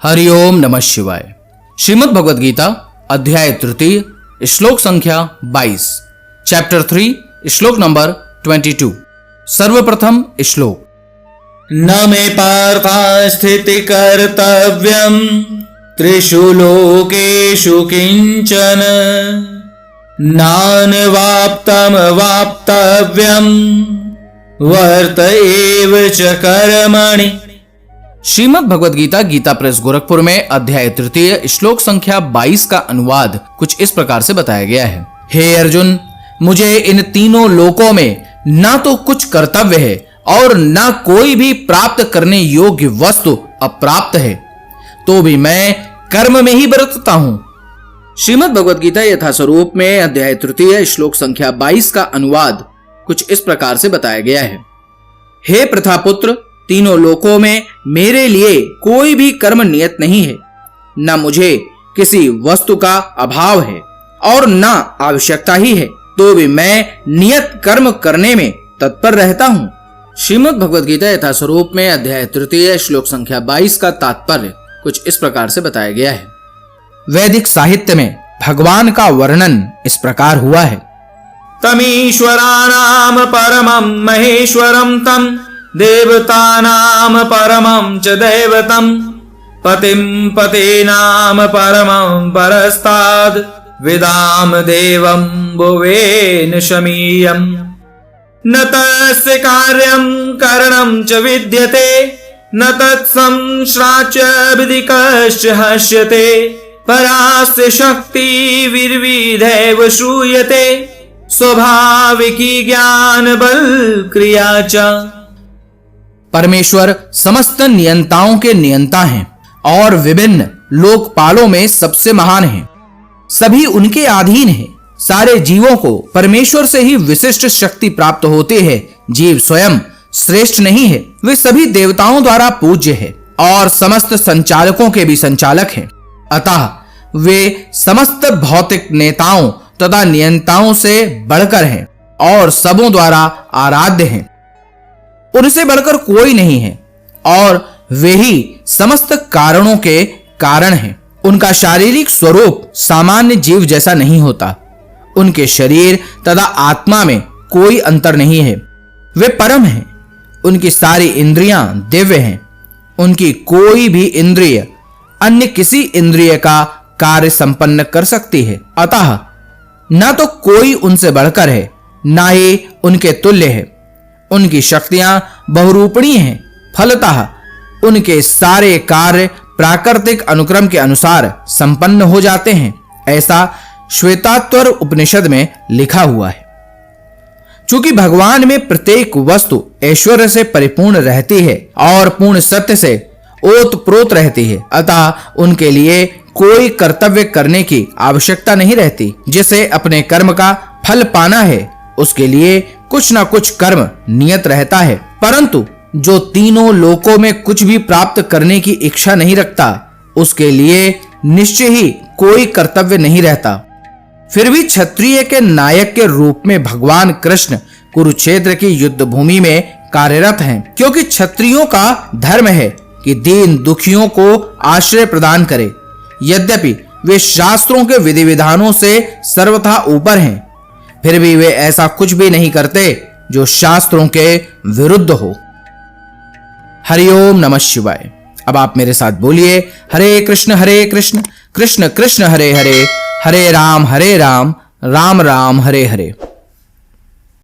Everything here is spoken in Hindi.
हरिओम नमः शिवाय। श्रीमद् भगवद गीता अध्याय तृतीय श्लोक संख्या 22 चैप्टर 3 श्लोक नंबर 22। सर्वप्रथम श्लोक। न मे पार्था स्थिति कर्तव्यम् त्रिषु लोकेषु किंचन नानवाप्तम वाप्तव्यम् वर्त एव च कर्मणि। श्रीमद् भगवद गीता गीता प्रेस गोरखपुर में अध्याय तृतीय श्लोक संख्या 22 का अनुवाद कुछ इस प्रकार से बताया गया है। हे अर्जुन, मुझे इन तीनों लोकों में ना तो कुछ कर्तव्य है और ना कोई भी प्राप्त करने योग्य वस्तु अप्राप्त है, तो भी मैं कर्म में ही बरतता हूं। श्रीमद् भगवद गीता यथा स्वरूप में अध्याय तृतीय श्लोक संख्या 22 का अनुवाद कुछ इस प्रकार से बताया गया है। हे प्रथापुत्र, तीनों लोकों में मेरे लिए कोई भी कर्म नियत नहीं है, न मुझे किसी वस्तु का अभाव है और न आवश्यकता ही है, तो भी मैं नियत कर्म करने में तत्पर रहता हूँ। श्रीमद् भगवद गीता यथा स्वरूप में अध्याय तृतीय श्लोक संख्या 22 का तात्पर्य कुछ इस प्रकार से बताया गया है। वैदिक साहित्य में भगवान का वर्णन इस प्रकार हुआ है। तमीश्वराणाम परमं महेश्वरं तम देवतानाम परमं च दैवतम् पतिं पतीनाम परमं परस्ताद् विदाम देवं भुवेन शमीयम् न तस्य कार्यं करणं च विद्यते न तत्संश्राच विधिकश्च हस्यते परास्य शक्ति विर्विधैव श्रूयते स्वाभाविकी ज्ञान बल क्रिया च। परमेश्वर समस्त नियंताओं के नियंता हैं और विभिन्न लोकपालों में सबसे महान हैं। सभी उनके अधीन हैं। सारे जीवों को परमेश्वर से ही विशिष्ट शक्ति प्राप्त होती है। जीव स्वयं श्रेष्ठ नहीं है, वे सभी देवताओं द्वारा पूज्य है और समस्त संचालकों के भी संचालक हैं। अतः वे समस्त भौतिक नेताओं तथा नियंताओं से बढ़कर हैं और सबों द्वारा आराध्य हैं। उनसे बढ़कर कोई नहीं है और वे ही समस्त कारणों के कारण हैं। उनका शारीरिक स्वरूप सामान्य जीव जैसा नहीं होता। उनके शरीर तथा आत्मा में कोई अंतर नहीं है। वे परम हैं। उनकी सारी इंद्रियां दिव्य हैं। उनकी कोई भी इंद्रिय अन्य किसी इंद्रिय का कार्य संपन्न कर सकती है। अतः न तो कोई उनसे बढ़कर है, ना ही उनके तुल्य है। उनकी शक्तियां बहुरूपणीय हैं। फलतः उनके सारे कार्य प्राकृतिक अनुक्रम के अनुसार संपन्न हो जाते हैं, ऐसा श्वेतात्वर उपनिषद में लिखा हुआ है। चूंकि भगवान में प्रत्येक वस्तु ऐश्वर्य से परिपूर्ण रहती है और पूर्ण सत्य से ओतप्रोत रहती है, अतः उनके लिए कोई कर्तव्य करने की आवश्यकता नहीं रहती। जिसे अपने कर्म का फल पाना है, उसके लिए कुछ ना कुछ कर्म नियत रहता है। परंतु जो तीनों लोकों में कुछ भी प्राप्त करने की इच्छा नहीं रखता, उसके लिए निश्चय ही कोई कर्तव्य नहीं रहता। फिर भी क्षत्रिय के नायक के रूप में भगवान कृष्ण कुरुक्षेत्र की युद्ध भूमि में कार्यरत हैं, क्योंकि क्षत्रियों का धर्म है कि दीन दुखियों को आश्रय प्रदान करे। यद्यपि वे शास्त्रों के विधि विधानों से सर्वथा ऊपर हैं, फिर भी वे ऐसा कुछ भी नहीं करते जो शास्त्रों के विरुद्ध हो। हरिओम नमः शिवाय। अब आप मेरे साथ बोलिए, हरे कृष्ण कृष्ण कृष्ण हरे हरे, हरे राम राम राम हरे हरे।